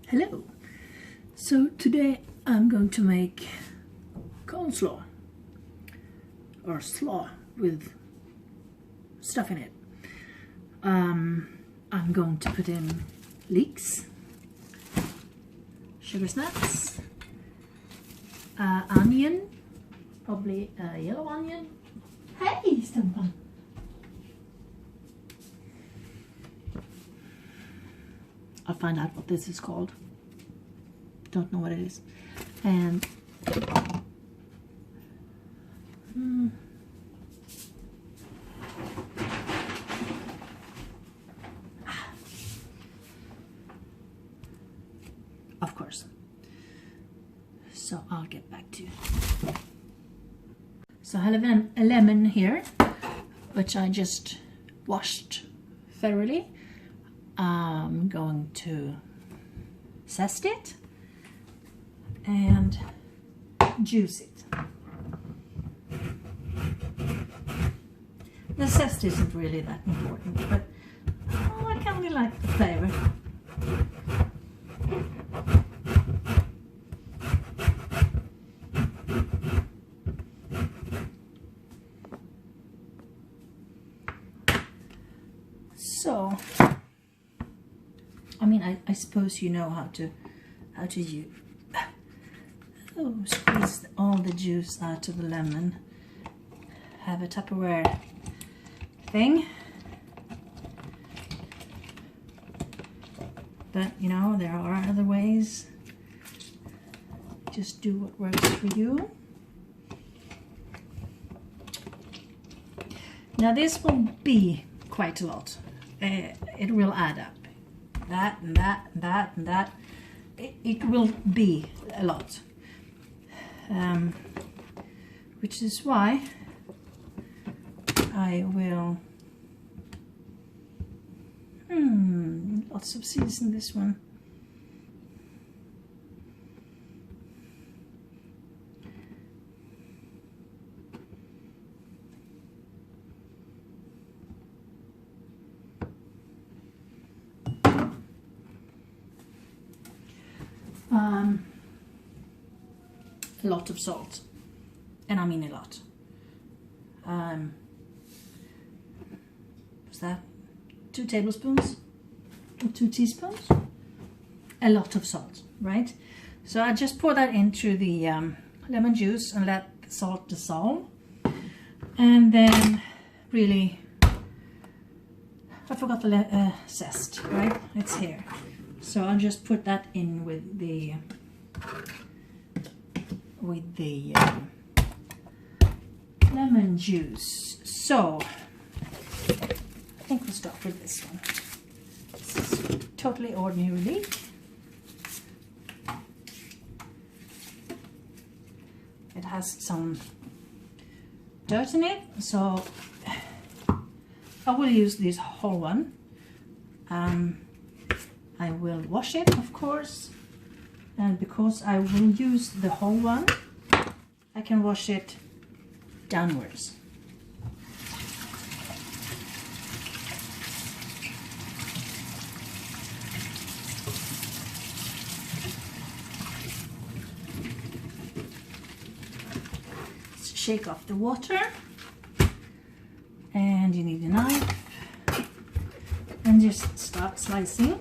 Hello! So today I'm going to make coleslaw or slaw with stuff in it. I'm going to put in leeks, sugar snaps, onion, probably a yellow onion. Hey, Stumpan! I'll find out what this is called. Don't know what it is. And of course. So I'll get back to you. So I have a lemon here, which I just washed thoroughly. I'm going to zest it and juice it. The zest isn't really that important, but I kind of like the flavor. So, I mean, I suppose you know how to use. Oh, squeeze all the juice out of the lemon. Have a Tupperware thing. But you know, there are other ways. Just do what works for you. Now this will be quite a lot. It will add up. That and that and that and that. It will be a lot. Which is why I will lots of seeds in this one. A lot of salt, and I mean a lot. Was that 2 tablespoons or 2 teaspoons? A lot of salt, right? So I just pour that into the lemon juice and let the salt dissolve, and then really, I forgot the zest, right? It's here. So I'll just put that in with the lemon juice. So I think we'll start with this one. This is totally ordinary leek. It has some dirt in it, so I will use this whole one. I will wash it, of course, and because I will use the whole one, I can wash it downwards. Shake off the water, and you need a knife, and just start slicing.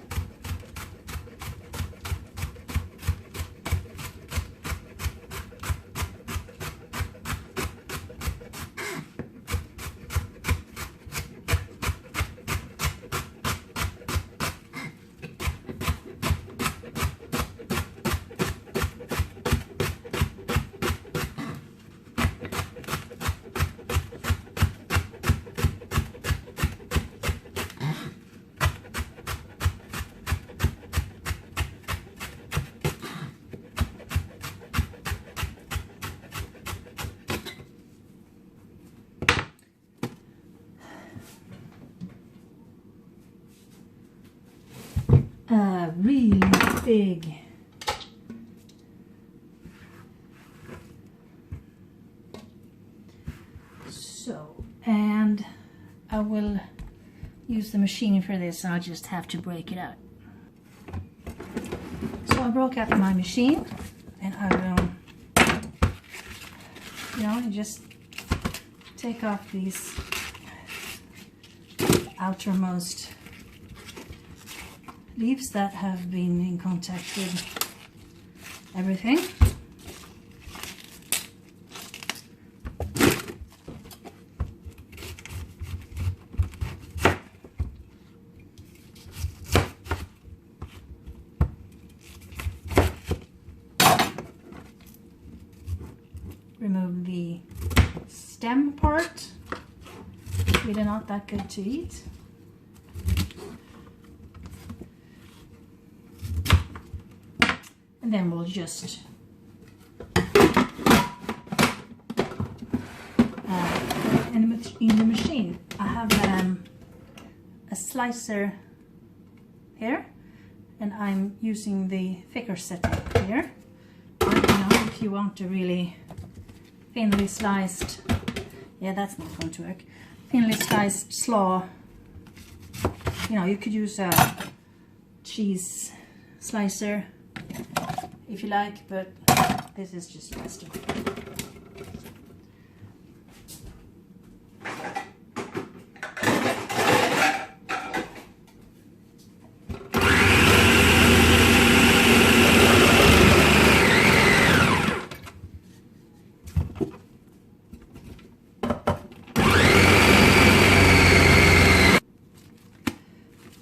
Really big so, and I will use the machine for this. I'll just have to break it out. I broke out my machine, and I will, just take off these outermost leaves that have been in contact with everything. Remove the stem part, really not that good to eat. And then we'll just in the machine. I have a slicer here, and I'm using the thicker setup here. But, if you want to really thinly sliced, yeah, that's not going to work. Thinly sliced slaw, you could use a cheese slicer if you like, but this is just faster.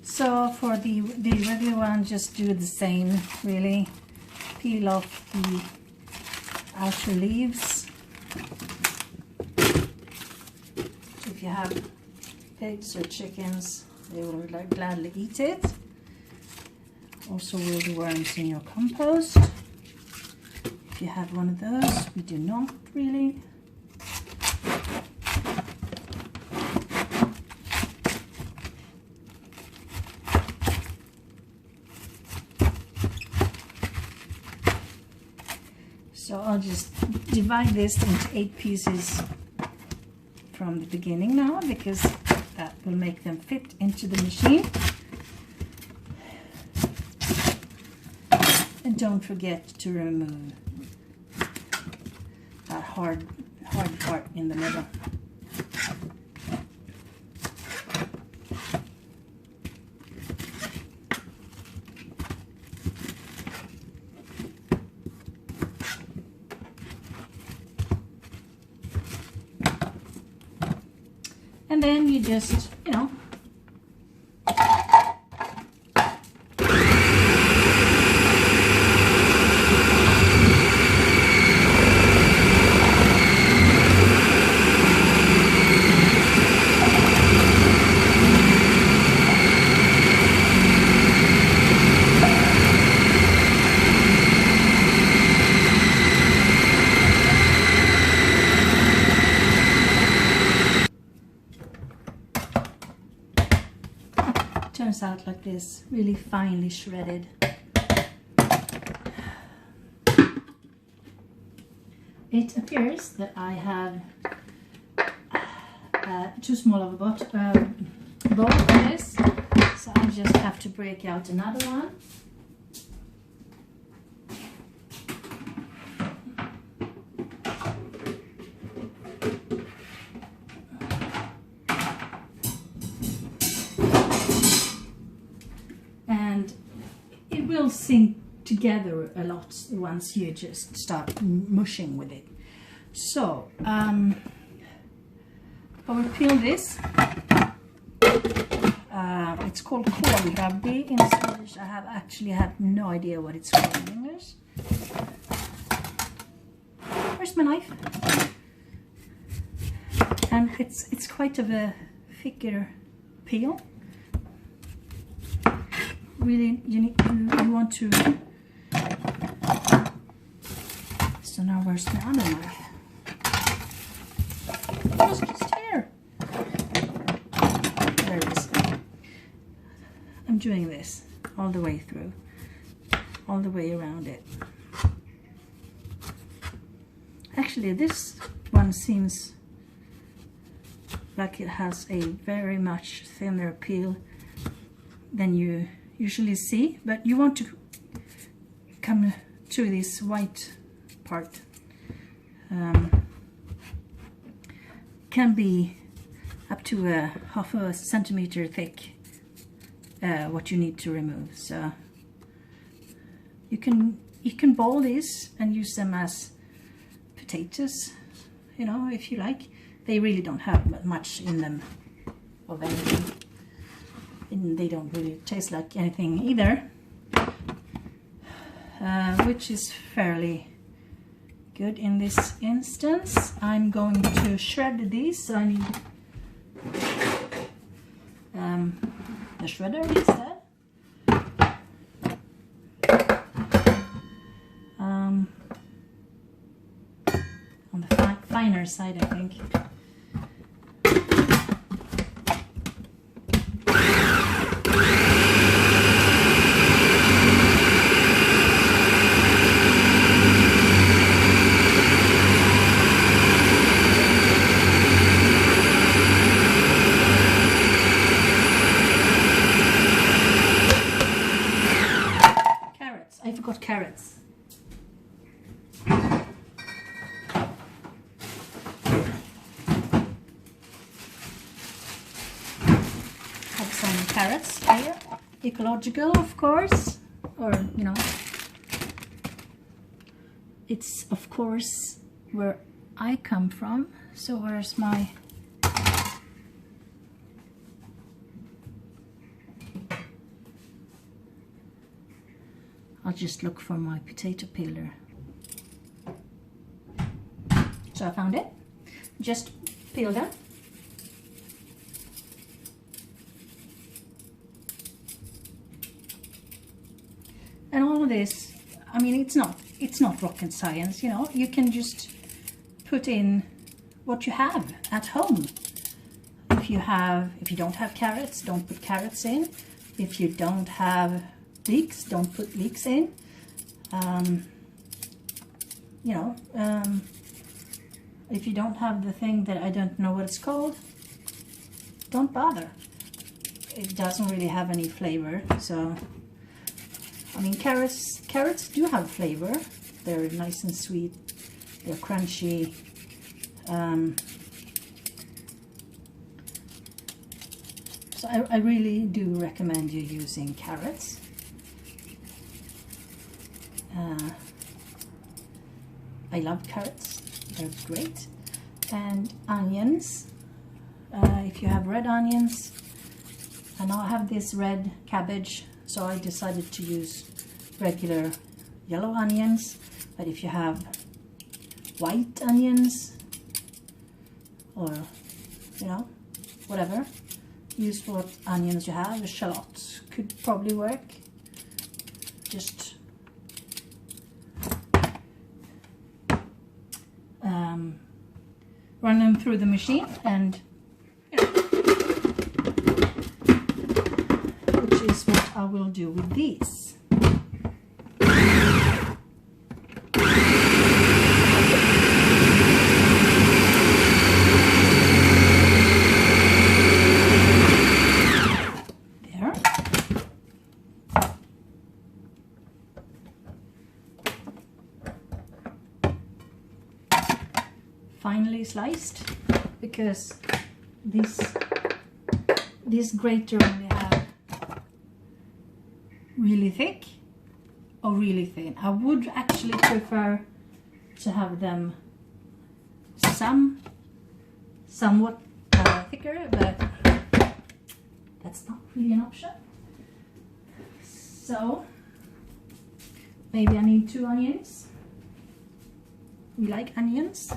So for the regular one, just do the same, really. Peel off the outer leaves. If you have pigs or chickens, they will gladly eat it. Also will the worms in your compost. If you have one of those, we do not really. So I'll just divide this into 8 pieces from the beginning now, because that will make them fit into the machine. And don't forget to remove that hard part in the middle. And then you just, turns out like this, really finely shredded. It appears that I have too small of a bowl for this, so I just have to break out another one. Will sink together a lot once you just start mushing with it. So I will peel this. It's called kohlrabi in Swedish. I actually have no idea what it's called in English. Where's my knife? And it's quite of a thicker peel. Really, you want to. So now where's the other knife? It was just here. There it is. I'm doing this all the way through, all the way around it. Actually, this one seems like it has a very much thinner peel than you usually see, but you want to come to this white part. Can be up to a half a centimeter thick, what you need to remove. So you can boil these and use them as potatoes, you know, if you like. They really don't have much in them of anything, and they don't really taste like anything either, which is fairly good in this instance. I'm going to shred these, so I need the shredder instead. On the finer side, I think. I forgot carrots. Have some carrots here. Ecological, of course, or you know, it's of course where I come from. So where's my I'll just look for my potato peeler. So I found it. Just peel them. And all of this, I mean, it's not rocket science, you know. You can just put in what you have at home. If you don't have carrots, don't put carrots in. If you don't have leeks, don't put leeks in. You know, if you don't have the thing that I don't know what it's called, don't bother. It doesn't really have any flavor. So, I mean, carrots do have flavor. They're nice and sweet. They're crunchy. So I really do recommend you using carrots. I love carrots, they're great. And onions, if you have red onions. And I have this red cabbage, so I decided to use regular yellow onions. But if you have white onions, or you know, whatever, use what onions you have. A shallot could probably work. Just run them through the machine, and you know, which is what I will do with these. There. Finely sliced, because this grater only have really thick or really thin. I would actually prefer to have them somewhat thicker, but that's not really an option. So maybe I need 2 onions. We like onions.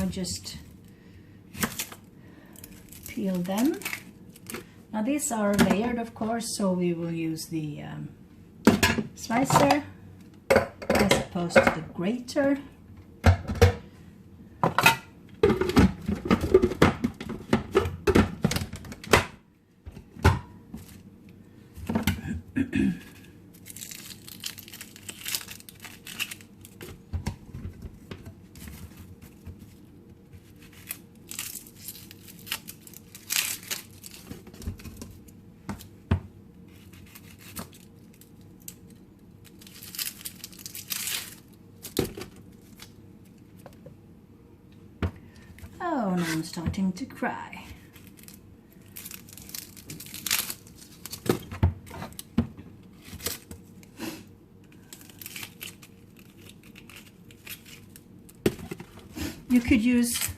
Just peel them. Now these are layered, of course, so we will use the slicer as opposed to the grater. I'm starting to cry. You could use,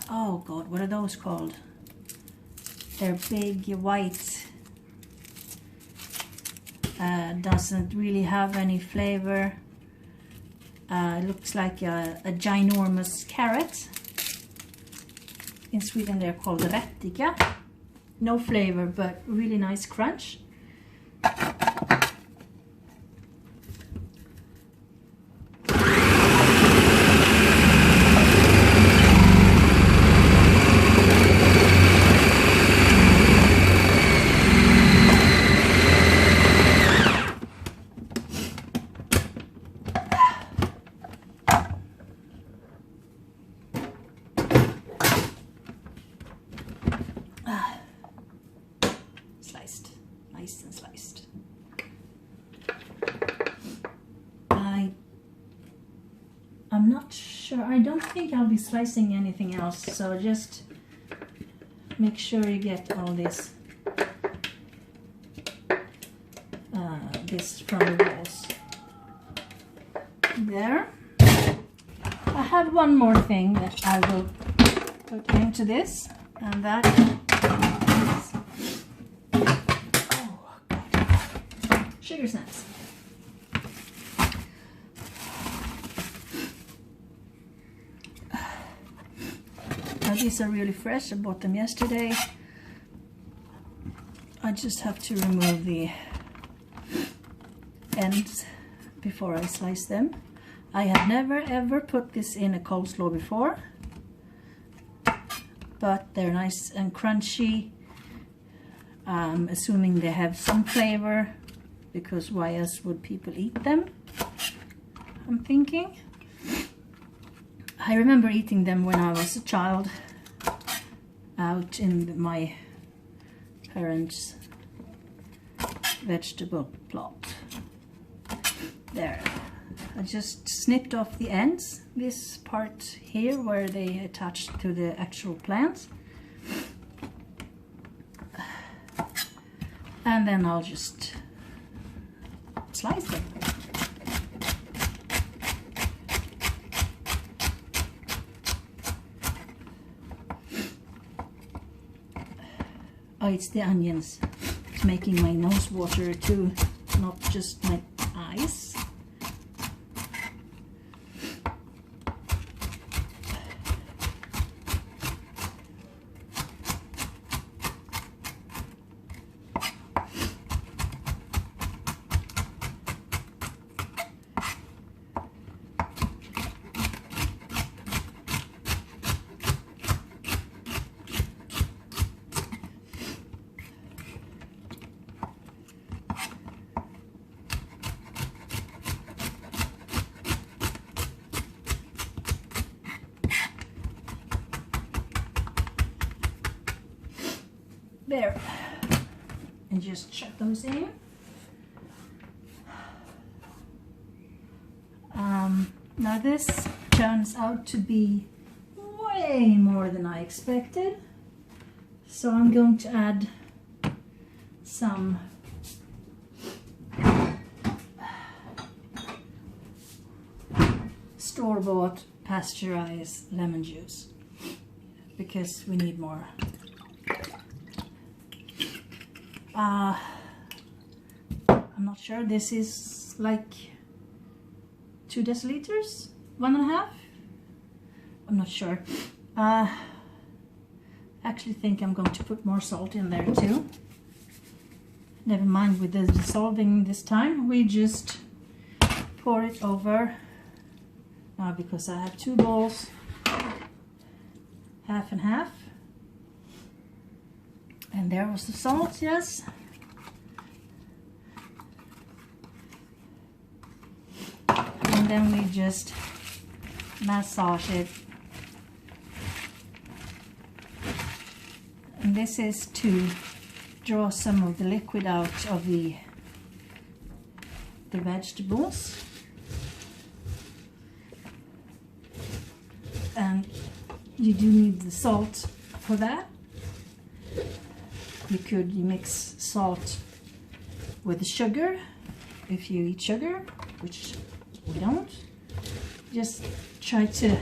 oh God, what are those called? They're big, white, doesn't really have any flavor. It looks like a ginormous carrot. In Sweden they're called rättika. No flavor, but really nice crunch. Sliced, nice and sliced. I'm not sure, I don't think I'll be slicing anything else, so just make sure you get all this from the walls. There. I have one more thing that I will put into this, and that is sugar snaps. Now these are really fresh. I bought them yesterday. I just have to remove the ends before I slice them. I have never ever put this in a coleslaw before, but they're nice and crunchy. Assuming they have some flavor, because why else would people eat them? I'm thinking. I remember eating them when I was a child out in my parents' vegetable plot. There. I just snipped off the ends, this part here where they attach to the actual plants. And then I'll just slice them. Oh, it's the onions. It's making my nose water too, not just my eyes. There, and just shove those in. Now this turns out to be way more than I expected, so I'm going to add some store-bought pasteurized lemon juice, because we need more. I'm not sure, this is like 2 deciliters, 1.5. I'm not sure. Actually think I'm going to put more salt in there too. Never mind with the dissolving this time, we just pour it over. Now because I have 2 bowls, half and half. And there was the salt, yes. And then we just massage it. And this is to draw some of the liquid out of the vegetables. And you do need the salt for that. You could mix salt with sugar if you eat sugar, which we don't. Just try to,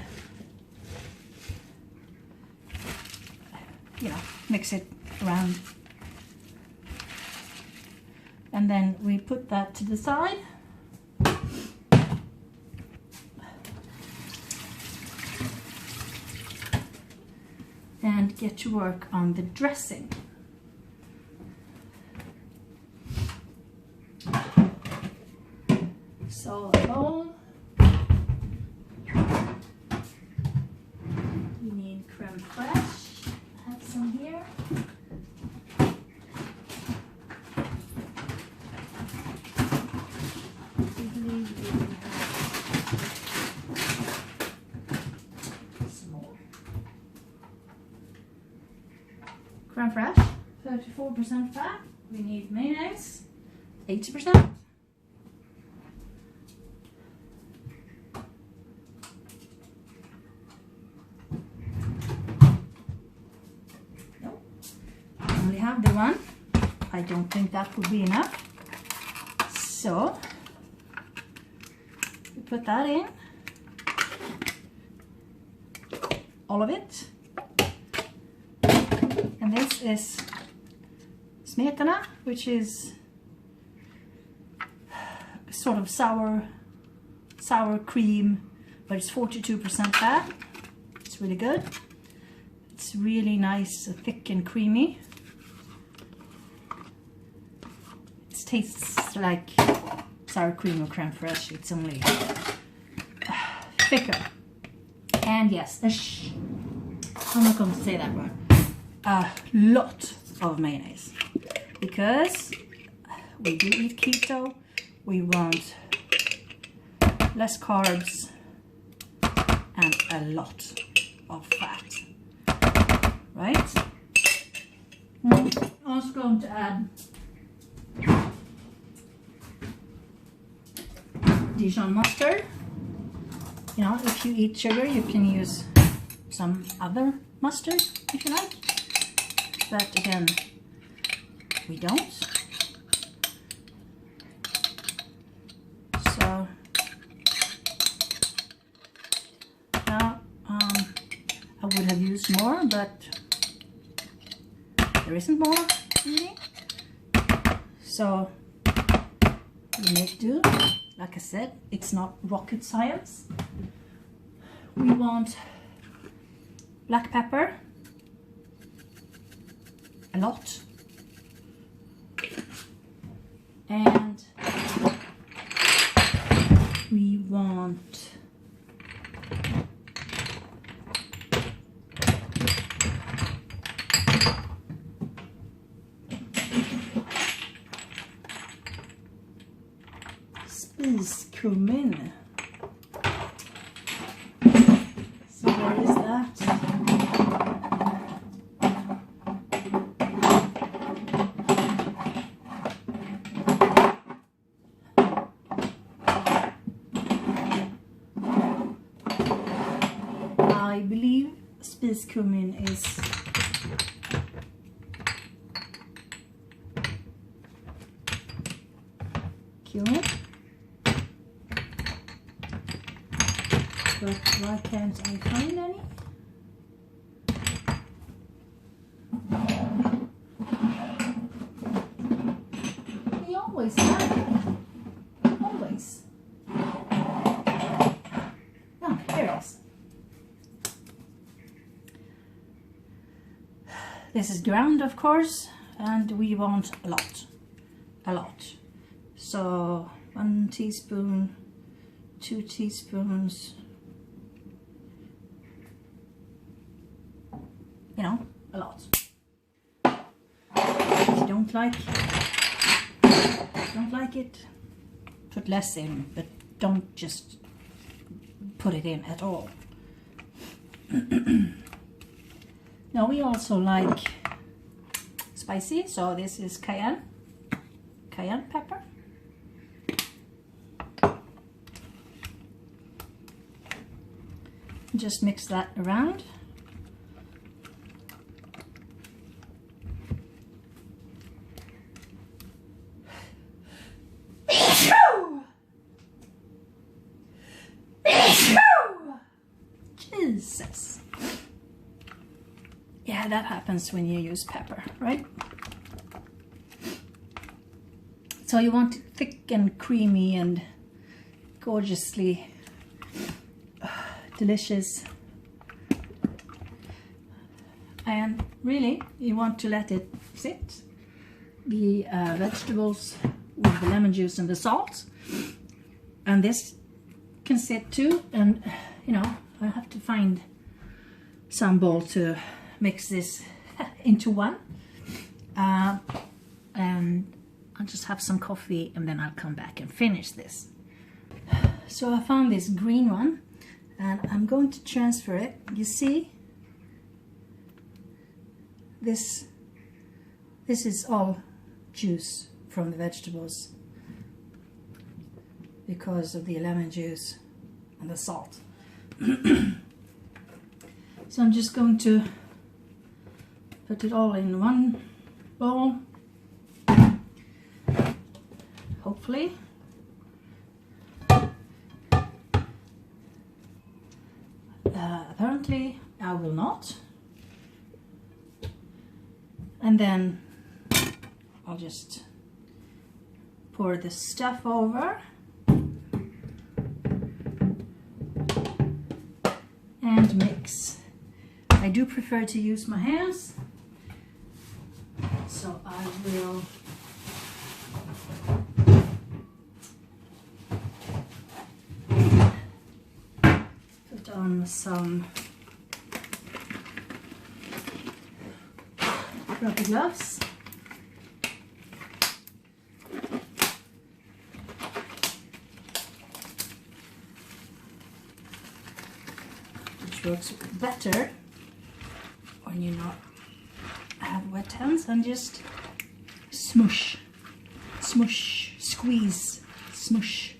you know, mix it around. And then we put that to the side. And get to work on the dressing. So a bowl. We need creme fraiche. I have some here. I believe we have some more. Creme fraiche, 34% fat. We need mayonnaise, 80%. Only have the one. I don't think that would be enough. So we put that in. All of it. And this is smetana, which is sort of sour cream, but it's 42% fat. It's really good. It's really nice, thick and creamy. It tastes like sour cream or creme fraiche. It's only thicker. And yes, I'm not going to say that word. A lot of mayonnaise, because we do eat keto. We want less carbs and a lot of fat, right? I'm also going to add Dijon mustard. You know, if you eat sugar, you can use some other mustard if you like. But again, we don't. So now I would have used more, but there isn't more really. So we make do. Like I said, it's not rocket science. We want black pepper, a lot, and we want cumin. So where is that? I believe spice cumin is cumin. But why can't I find any? We always have it. Always. Oh, here it is. This is ground, of course, and we want a lot. A lot. So 1 teaspoon, 2 teaspoons. You know, a lot. If you don't like it, put less in, but don't just put it in at all. Now we also like spicy, so this is cayenne pepper. Just mix that around. that happens when you use pepper, right? So you want it thick and creamy and gorgeously delicious. And really, you want to let it sit, the vegetables with the lemon juice and the salt. And this can sit too, and you know, I have to find some bowl to mix this into one. And I'll just have some coffee and then I'll come back and finish this. So I found this green one and I'm going to transfer it. You see, this is all juice from the vegetables because of the lemon juice and the salt. So I'm just going to put it all in one bowl, hopefully. Apparently I will not. And then I'll just pour the stuff over and mix. I do prefer to use my hands, so I will put on some rubber gloves. Which works better when you not have wet hands, and just smush, smush, squeeze, smush,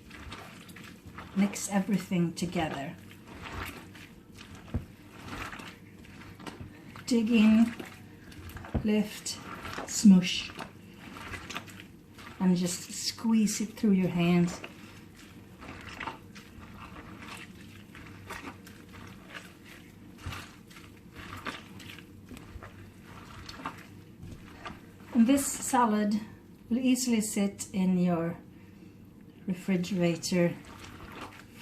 mix everything together. Dig in, lift, smush, and just squeeze it through your hands. And this salad will easily sit in your refrigerator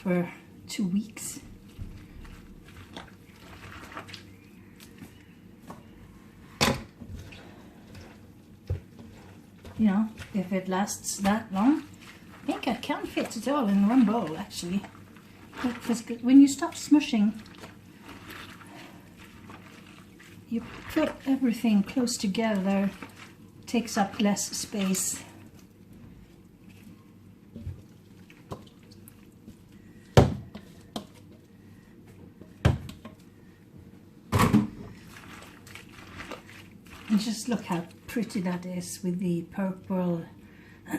for 2 weeks. You know, if it lasts that long. I think I can fit it all in one bowl actually. Because when you stop smushing, you put everything close together, takes up less space. And just look how pretty that is with the purple,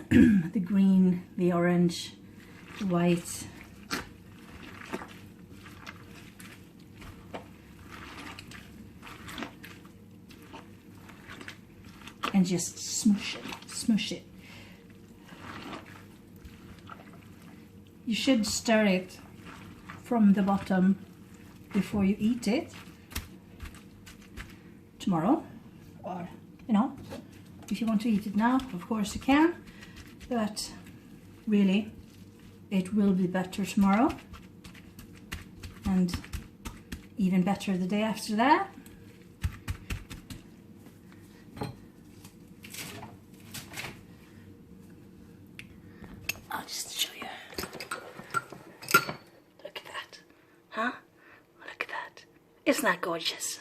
the green, the orange, the white. And just smush it, smush it. You should stir it from the bottom before you eat it tomorrow. Or, you know, if you want to eat it now, of course you can, but really it will be better tomorrow and even better the day after that. I'll just show you. Look at that, huh? Look at that. Isn't that gorgeous?